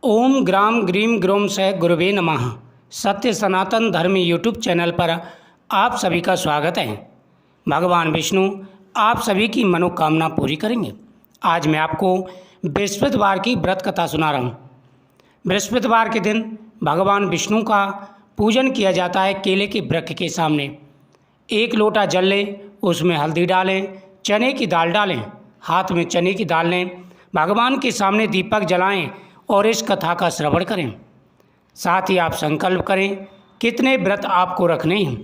ओम ग्राम grim ग्रोम से गुरुवे नमः। सत्य सनातन धर्म यूट्यूब चैनल पर आप सभी का स्वागत है। भगवान विष्णु आप सभी की मनोकामना पूरी करेंगे। आज मैं आपको बृहस्पतिवार की व्रत कथा सुना रहा हूँ। बृहस्पतिवार के दिन भगवान विष्णु का पूजन किया जाता है। केले के वृक्ष के सामने 1 लोटा जल लें, उसमें हल्दी डालें, चने की दाल डालें, हाथ में चने की दाल लें, भगवान के सामने दीपक जलाएं और इस कथा का श्रवण करें। साथ ही आप संकल्प करें कितने व्रत आपको रखने हैं।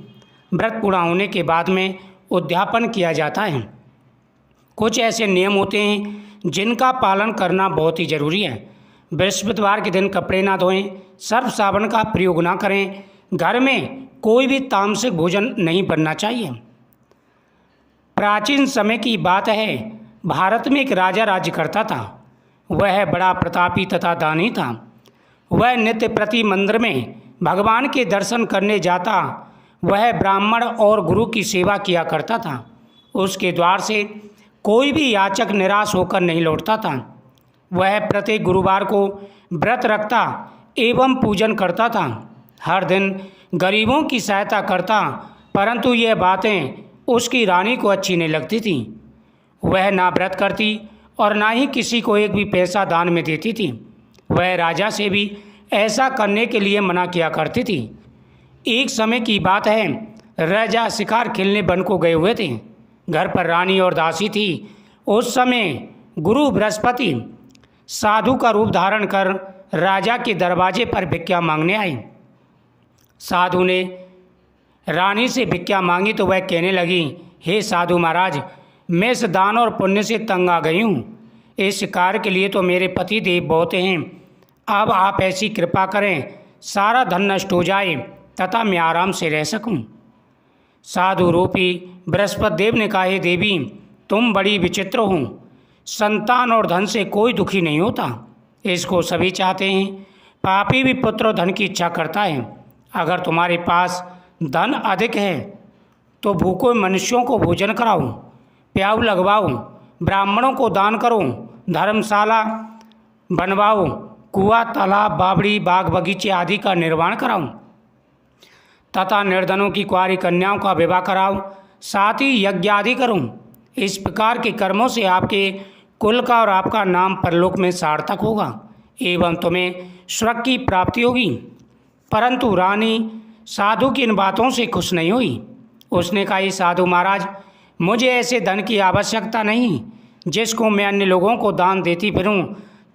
व्रत पूरा होने के बाद में उद्यापन किया जाता है। कुछ ऐसे नियम होते हैं जिनका पालन करना बहुत ही ज़रूरी है। बृहस्पतिवार के दिन कपड़े ना धोएं, सर्फ साबुन का प्रयोग ना करें, घर में कोई भी तामसिक भोजन नहीं बनना चाहिए। प्राचीन समय की बात है, भारत में एक राजा राज्य करता था। वह बड़ा प्रतापी तथा दानी था। वह नित्य प्रति मंदिर में भगवान के दर्शन करने जाता। वह ब्राह्मण और गुरु की सेवा किया करता था। उसके द्वार से कोई भी याचक निराश होकर नहीं लौटता था। वह प्रत्येक गुरुवार को व्रत रखता एवं पूजन करता था। हर दिन गरीबों की सहायता करता, परंतु यह बातें उसकी रानी को अच्छी नहीं लगती थी। वह ना व्रत करती और ना ही किसी को एक भी पैसा दान में देती थी। वह राजा से भी ऐसा करने के लिए मना किया करती थी। एक समय की बात है, राजा शिकार खेलने वन को गए हुए थे। घर पर रानी और दासी थी। उस समय गुरु बृहस्पति साधु का रूप धारण कर राजा के दरवाजे पर भिक्षा मांगने आए। साधु ने रानी से भिक्षा मांगी तो वह कहने लगी, हे साधु महाराज, मैं इस दान और पुण्य से तंग आ गई हूँ। इस कार्य के लिए तो मेरे पति देव बहुत हैं। अब आप ऐसी कृपा करें, सारा धन नष्ट हो जाए तथा मैं आराम से रह सकूं। साधु रूपी बृहस्पति देव ने कहा, हे देवी, तुम बड़ी विचित्र हो। संतान और धन से कोई दुखी नहीं होता, इसको सभी चाहते हैं। पापी भी पुत्र और धन की इच्छा करता है। अगर तुम्हारे पास धन अधिक है तो भूखे मनुष्यों को भोजन कराओ, प्याऊ लगवाओ, ब्राह्मणों को दान करो, धर्मशाला बनवाओ, कुआं, तालाब, बावड़ी, बाग बगीचे आदि का निर्माण कराओ तथा निर्धनों की कुंवारी कन्याओं का विवाह कराओ। साथ ही यज्ञ आदि करो। इस प्रकार के कर्मों से आपके कुल का और आपका नाम परलोक में सार्थक होगा एवं तुम्हें स्वर्ग की प्राप्ति होगी। परंतु रानी साधु की इन बातों से खुश नहीं हुई। उसने कहा, साधु महाराज, मुझे ऐसे धन की आवश्यकता नहीं जिसको मैं अन्य लोगों को दान देती फिरूं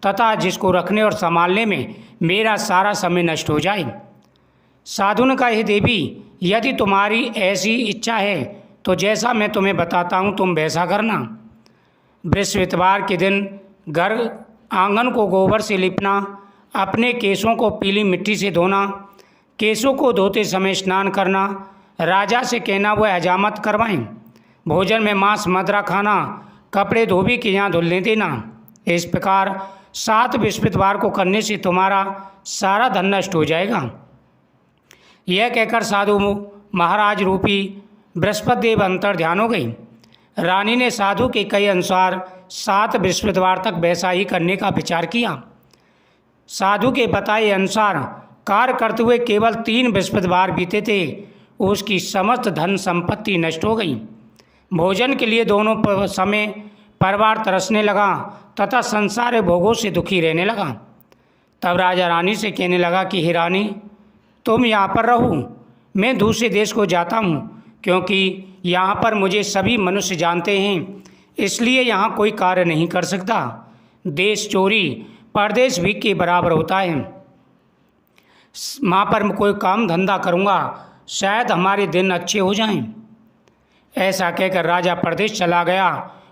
तथा जिसको रखने और संभालने में मेरा सारा समय नष्ट हो जाए। साधु ने कहा, हे देवी, यदि तुम्हारी ऐसी इच्छा है तो जैसा मैं तुम्हें बताता हूँ तुम वैसा करना। बृहस्पतिवार के दिन घर आंगन को गोबर से लिपना, अपने केशों को पीली मिट्टी से धोना, केशों को धोते समय स्नान करना, राजा से कहना वह हजामत करवाएं, भोजन में मांस मदिरा खाना, कपड़े धोबी के यहाँ धुलने देना। इस प्रकार 7 बृहस्पतिवार को करने से तुम्हारा सारा धन नष्ट हो जाएगा। यह कहकर साधु महाराज रूपी बृहस्पति देव अंतर ध्यान हो गई। रानी ने साधु के कई अनुसार 7 बृहस्पतिवार तक वैसा ही करने का विचार किया। साधु के बताए अनुसार कार्य करते हुए केवल 3 बृहस्पतिवार बीते थे। उसकी समस्त धन संपत्ति नष्ट हो गई। भोजन के लिए दोनों समय परिवार तरसने लगा तथा संसार भोगों से दुखी रहने लगा। तब राजा रानी से कहने लगा कि हे रानी, तुम यहाँ पर रहो, मैं दूसरे देश को जाता हूँ, क्योंकि यहाँ पर मुझे सभी मनुष्य जानते हैं, इसलिए यहाँ कोई कार्य नहीं कर सकता। देश चोरी परदेश भी के बराबर होता है। वहाँ पर कोई काम धंधा करूँगा, शायद हमारे दिन अच्छे हो जाएं। ऐसा कहकर राजा परदेश चला गया।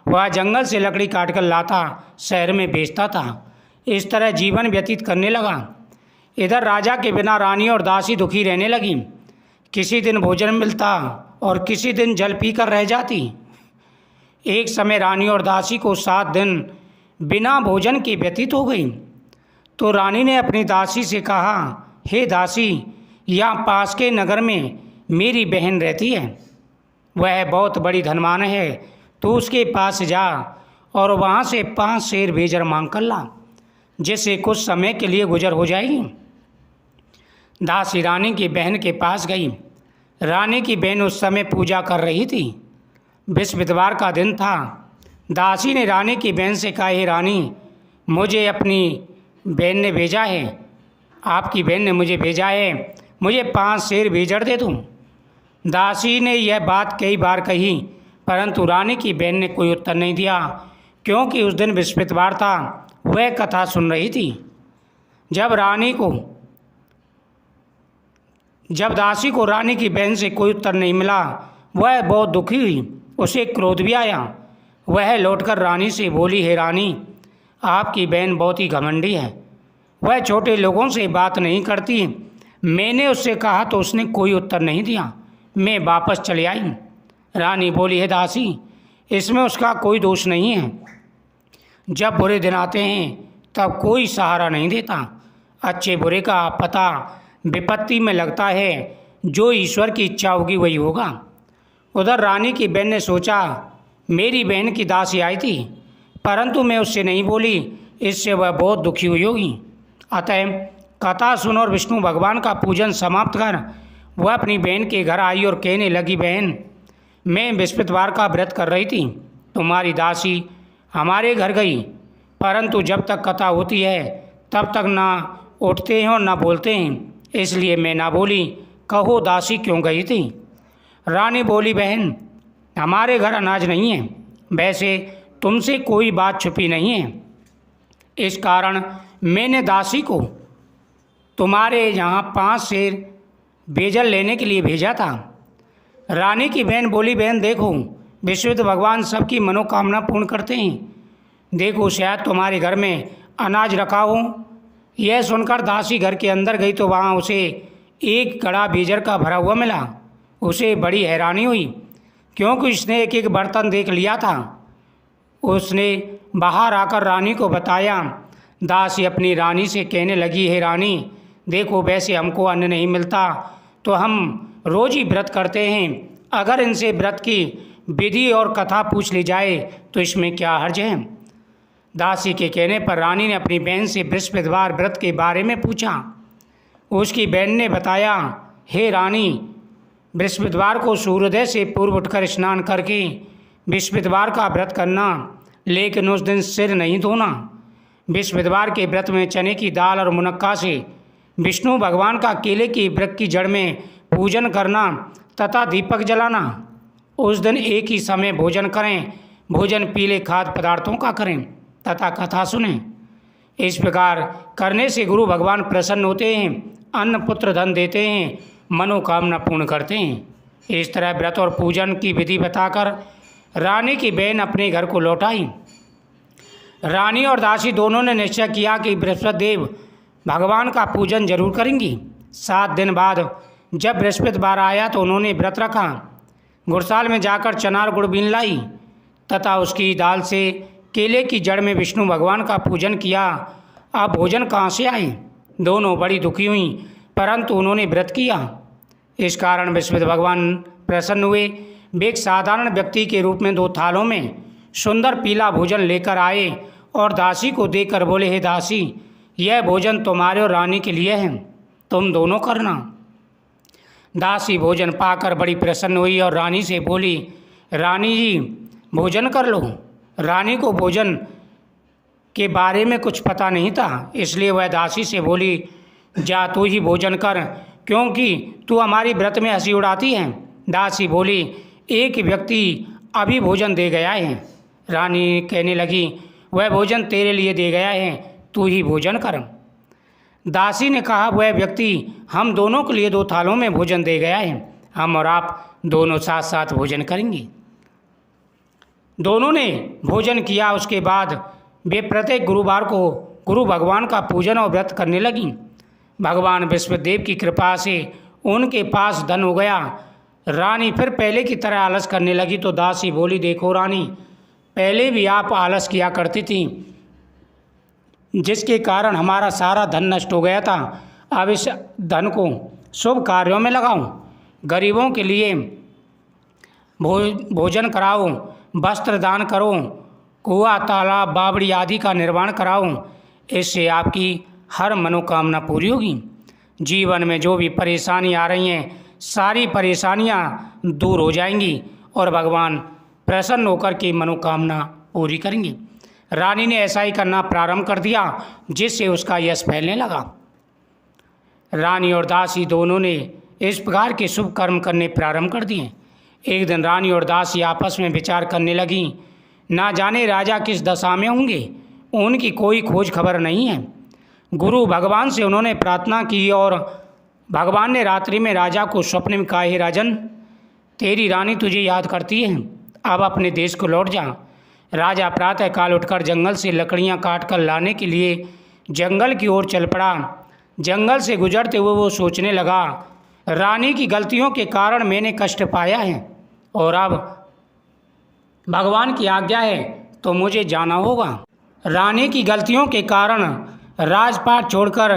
वह जंगल से लकड़ी काटकर लाता, शहर में बेचता था। इस तरह जीवन व्यतीत करने लगा। इधर राजा के बिना रानी और दासी दुखी रहने लगी। किसी दिन भोजन मिलता और किसी दिन जल पीकर रह जाती। एक समय रानी और दासी को 7 दिन बिना भोजन के व्यतीत हो गई। तो रानी ने अपनी दासी से कहा, हे दासी, यहाँ पास के नगर में मेरी बहन रहती है। वह बहुत बड़ी धनवान है, तो उसके पास जा और वहाँ से 5 शेर भेजर मांग कर ला। जिससे कुछ समय के लिए गुजर हो जाएगी। दासी रानी की बहन के पास गई। रानी की बहन उस समय पूजा कर रही थी। बृहस्पतिवार का दिन था। दासी ने रानी की बहन से कहा, हे रानी, मुझे अपनी बहन ने भेजा है, आपकी बहन ने मुझे भेजा है, मुझे 5 सेर भेजड़ दे दूँ। दासी ने यह बात कई बार कही, परंतु रानी की बहन ने कोई उत्तर नहीं दिया, क्योंकि उस दिन बृहस्पतिवार था। वह कथा सुन रही थी। जब दासी को रानी की बहन से कोई उत्तर नहीं मिला, वह बहुत दुखी हुई। उसे क्रोध भी आया। वह लौटकर रानी से बोली, हे रानी, आपकी बहन बहुत ही घमंडी है। वह छोटे लोगों से बात नहीं करती। मैंने उससे कहा तो उसने कोई उत्तर नहीं दिया। मैं वापस चले आई। रानी बोली, हे दासी, इसमें उसका कोई दोष नहीं है। जब बुरे दिन आते हैं तब कोई सहारा नहीं देता। अच्छे बुरे का पता विपत्ति में लगता है। जो ईश्वर की इच्छा होगी वही होगा। उधर रानी की बहन ने सोचा, मेरी बहन की दासी आई थी, परंतु मैं उससे नहीं बोली, इससे वह बहुत दुखी हुई होगी। अतः कथा सुन और विष्णु भगवान का पूजन समाप्त कर वह अपनी बहन के घर आई और कहने लगी, बहन, मैं बृहस्पतिवार का व्रत कर रही थी। तुम्हारी दासी हमारे घर गई, परंतु जब तक कथा होती है तब तक ना उठते हैं और ना बोलते हैं, इसलिए मैं ना बोली। कहो दासी क्यों गई थी? रानी बोली, बहन, हमारे घर अनाज नहीं है। वैसे तुमसे कोई बात छुपी नहीं है। इस कारण मैंने दासी को तुम्हारे यहाँ 5 सेर बेजल लेने के लिए भेजा था। रानी की बहन बोली, बहन देखो, विश्वविद भगवान सबकी मनोकामना पूर्ण करते हैं। देखो, शायद तुम्हारे घर में अनाज रखा हो। यह सुनकर दासी घर के अंदर गई तो वहाँ उसे एक कड़ा बेजर का भरा हुआ मिला। उसे बड़ी हैरानी हुई, क्योंकि उसने एक एक बर्तन देख लिया था। उसने बाहर आकर रानी को बताया। दासी अपनी रानी से कहने लगी, हे रानी, देखो, वैसे हमको अन्न नहीं मिलता तो हम रोज़ ही व्रत करते हैं। अगर इनसे व्रत की विधि और कथा पूछ ली जाए तो इसमें क्या हर्ज है? दासी के कहने पर रानी ने अपनी बहन से बृहस्पतिवार व्रत के बारे में पूछा। उसकी बहन ने बताया, हे रानी, बृहस्पतिवार को सूर्योदय से पूर्व उठकर स्नान करके बृहस्पतिवार का व्रत करना, लेकिन उस दिन सिर नहीं धोना। बृहस्पतिवार के व्रत में चने की दाल और मुनक्का से विष्णु भगवान का केले की वृक्ष की जड़ में पूजन करना तथा दीपक जलाना। उस दिन एक ही समय भोजन करें। भोजन पीले खाद्य पदार्थों का करें तथा कथा सुनें। इस प्रकार करने से गुरु भगवान प्रसन्न होते हैं, अन्न पुत्र धन देते हैं, मनोकामना पूर्ण करते हैं। इस तरह व्रत और पूजन की विधि बताकर रानी की बहन अपने घर को लौट आई। रानी और दासी दोनों ने निश्चय किया कि बृहस्पति देव भगवान का पूजन जरूर करेंगी। 7 दिन बाद जब बृहस्पतिवार आया तो उन्होंने व्रत रखा। गुड़साल में जाकर चना और गुड़ बीन लाई तथा उसकी दाल से केले की जड़ में विष्णु भगवान का पूजन किया। अब भोजन कहाँ से आए? दोनों बड़ी दुखी हुई, परंतु उन्होंने व्रत किया। इस कारण बृहस्पति भगवान प्रसन्न हुए। वे एक साधारण व्यक्ति के रूप में 2 थालों में सुंदर पीला भोजन लेकर आए और दासी को देकर बोले, हे दासी, यह भोजन तुम्हारे और रानी के लिए है, तुम दोनों करना। दासी भोजन पाकर बड़ी प्रसन्न हुई और रानी से बोली, रानी जी, भोजन कर लो। रानी को भोजन के बारे में कुछ पता नहीं था, इसलिए वह दासी से बोली, जा तू ही भोजन कर, क्योंकि तू हमारी व्रत में हंसी उड़ाती है। दासी बोली, एक व्यक्ति अभी भोजन दे गया है। रानी कहने लगी, वह भोजन तेरे लिए दे गया है, तू ही भोजन कर। दासी ने कहा, वह व्यक्ति हम दोनों के लिए 2 थालों में भोजन दे गया है, हम और आप दोनों साथ साथ भोजन करेंगे। दोनों ने भोजन किया। उसके बाद वे प्रत्येक गुरुवार को गुरु भगवान का पूजन और व्रत करने लगी। भगवान बृहस्पतिदेव की कृपा से उनके पास धन हो गया। रानी फिर पहले की तरह आलस करने लगी तो दासी बोली, देखो रानी, पहले भी आप आलस किया करती थी, जिसके कारण हमारा सारा धन नष्ट हो गया था। अब इस धन को शुभ कार्यों में लगाओ, गरीबों के लिए भोजन कराओ, वस्त्र दान करो, कुआं, तालाब, बावड़ी आदि का निर्माण कराओ। इससे आपकी हर मनोकामना पूरी होगी। जीवन में जो भी परेशानी आ रही हैं, सारी परेशानियां दूर हो जाएंगी और भगवान प्रसन्न होकर के मनोकामना पूरी करेंगे। रानी ने ऐसा ही करना प्रारंभ कर दिया, जिससे उसका यश फैलने लगा। रानी और दासी दोनों ने इस प्रकार के शुभ कर्म करने प्रारंभ कर दिए। एक दिन रानी और दासी आपस में विचार करने लगी, ना जाने राजा किस दशा में होंगे, उनकी कोई खोज खबर नहीं है। गुरु भगवान से उन्होंने प्रार्थना की और भगवान ने रात्रि में राजा को स्वप्न में कहा, हे राजन, तेरी रानी तुझे याद करती है, अब अपने देश को लौट जा। राजा प्रातःकाल उठकर जंगल से लकड़ियां काट कर लाने के लिए जंगल की ओर चल पड़ा। जंगल से गुजरते हुए वो सोचने लगा, रानी की गलतियों के कारण मैंने कष्ट पाया है और अब भगवान की आज्ञा है तो मुझे जाना होगा। रानी की गलतियों के कारण राजपाट छोड़कर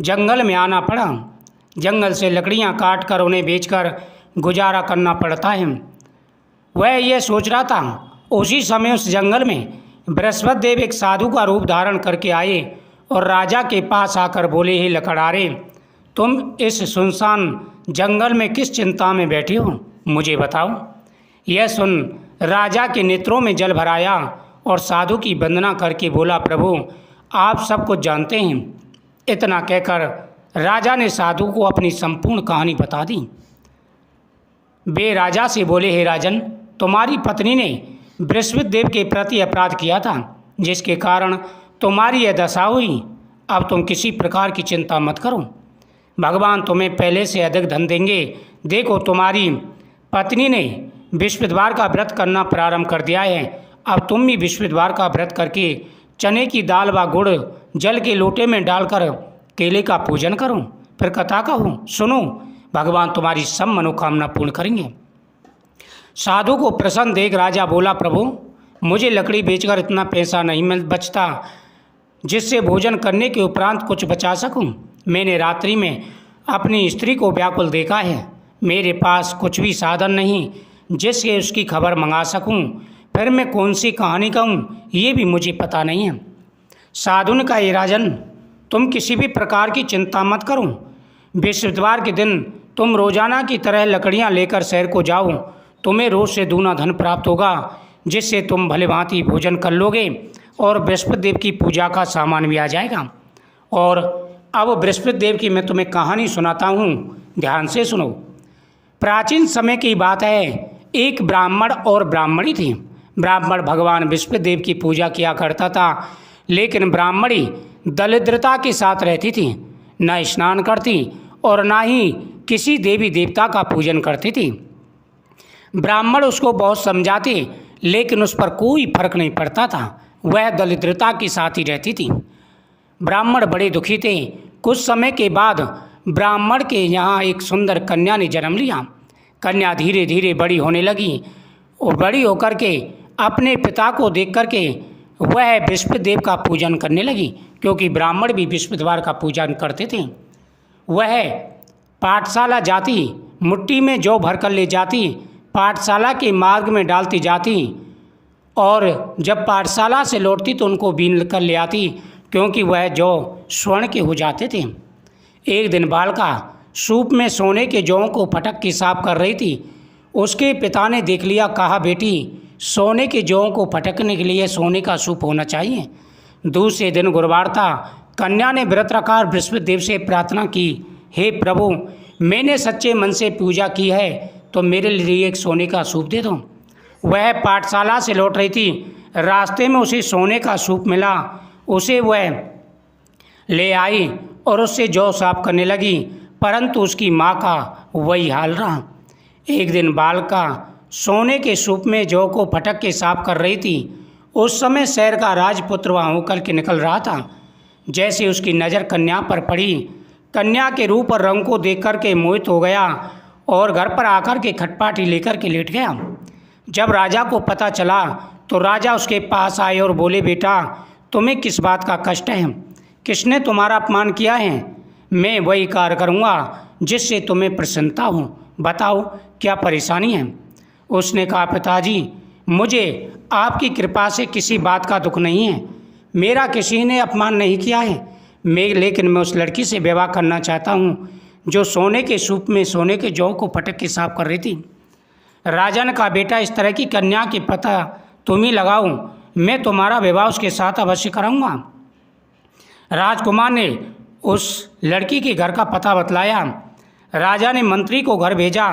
जंगल में आना पड़ा। जंगल से लकड़ियां काट कर उन्हें बेचकर गुजारा करना पड़ता है। वह यह सोच रहा था, उसी समय उस जंगल में बृहस्पति देव एक साधु का रूप धारण करके आए और राजा के पास आकर बोले, हे लकड़हारे, तुम इस सुनसान जंगल में किस चिंता में बैठे हो, मुझे बताओ। यह सुन राजा के नेत्रों में जल भराया और साधु की वंदना करके बोला, प्रभु आप सब कुछ जानते हैं। इतना कहकर राजा ने साधु को अपनी संपूर्ण कहानी बता दी। वे राजा से बोले, हे राजन, तुम्हारी पत्नी ने बृहस्पति देव के प्रति अपराध किया था, जिसके कारण तुम्हारी यह दशा हुई। अब तुम किसी प्रकार की चिंता मत करो, भगवान तुम्हें पहले से अधिक धन देंगे। देखो, तुम्हारी पत्नी ने बृहस्पतिवार का व्रत करना प्रारंभ कर दिया है। अब तुम भी बृहस्पतिवार का व्रत करके चने की दाल व गुड़ जल के लोटे में डालकर केले का पूजन करो, फिर कथा कहूँ सुनो, भगवान तुम्हारी सब मनोकामना पूर्ण करेंगे। साधु को प्रसन्न देख राजा बोला, प्रभु मुझे लकड़ी बेचकर इतना पैसा नहीं मिल बचता जिससे भोजन करने के उपरांत कुछ बचा सकूं। मैंने रात्रि में अपनी स्त्री को व्याकुल देखा है, मेरे पास कुछ भी साधन नहीं जिससे उसकी खबर मंगा सकूं। फिर मैं कौन सी कहानी कहूँ ये भी मुझे पता नहीं है। साधु ने कहा, हे राजन, तुम किसी भी प्रकार की चिंता मत करो। बृहस्पतिवार के दिन तुम रोजाना की तरह लकड़ियाँ लेकर शहर को जाओ, तुम्हें रोज से दूना धन प्राप्त होगा, जिससे तुम भले भांति भोजन कर लोगे और बृहस्पति देव की पूजा का सामान भी आ जाएगा। और अब बृहस्पति देव की मैं तुम्हें कहानी सुनाता हूँ, ध्यान से सुनो। प्राचीन समय की बात है, एक ब्राह्मण और ब्राह्मणी थी। ब्राह्मण भगवान बृहस्पति देव की पूजा किया करता था, लेकिन ब्राह्मणी दरिद्रता के साथ रहती थी, न स्नान करती और न ही किसी देवी देवता का पूजन करती थी। ब्राह्मण उसको बहुत समझाते, लेकिन उस पर कोई फर्क नहीं पड़ता था, वह दरिद्रता के साथ ही रहती थी। ब्राह्मण बड़े दुखी थे। कुछ समय के बाद ब्राह्मण के यहाँ एक सुंदर कन्या ने जन्म लिया। कन्या धीरे धीरे बड़ी होने लगी और बड़ी होकर के अपने पिता को देख करके वह बृहस्पति देव का पूजन करने लगी, क्योंकि ब्राह्मण भी बृहस्पतिवार का पूजन करते थे। वह पाठशाला जाती, मुट्ठी में जौ भर कर ले जाती, पाठशाला के मार्ग में डालती जाती और जब पाठशाला से लौटती तो उनको बीन कर ले आती, क्योंकि वह जौ स्वर्ण के हो जाते थे। एक दिन बालिका सूप में सोने के जौं को पटक के साफ कर रही थी। उसके पिता ने देख लिया, कहा, बेटी सोने के जौं को पटकने के लिए सोने का सूप होना चाहिए। दूसरे दिन गुरुवार था। कन्या ने व्रत रखा और बृहस्पति देव से प्रार्थना की, हे प्रभु, मैंने सच्चे मन से पूजा की है तो मेरे लिए एक सोने का सूप दे दो। वह पाठशाला से लौट रही थी, रास्ते में उसे सोने का सूप मिला। उसे वह ले आई और उससे जौ साफ करने लगी, परंतु उसकी माँ का वही हाल रहा। एक दिन बालिका सोने के सूप में जौ को फटक के साफ कर रही थी। उस समय शहर का राजपुत्र वहाँ होकर के निकल रहा था। जैसे उसकी नज़र कन्या पर पड़ी, कन्या के रूप और रंग को देख कर के मोहित हो गया और घर पर आकर के खटपाटी लेकर के लेट गया। जब राजा को पता चला तो राजा उसके पास आए और बोले, बेटा तुम्हें किस बात का कष्ट है, किसने तुम्हारा अपमान किया है? मैं वही कार्य करूँगा जिससे तुम्हें प्रसन्नता हो, बताओ क्या परेशानी है। उसने कहा, पिताजी मुझे आपकी कृपा से किसी बात का दुख नहीं है, मेरा किसी ने अपमान नहीं किया है, लेकिन मैं उस लड़की से विवाह करना चाहता हूँ जो सोने के सूप में सोने के जौ को पटक के साफ कर रही थी। राजा ने कहा, बेटा इस तरह की कन्या के पता तुम ही लगाओ, मैं तुम्हारा विवाह उसके साथ अवश्य कराऊंगा। राजकुमार ने उस लड़की के घर का पता बतलाया। राजा ने मंत्री को घर भेजा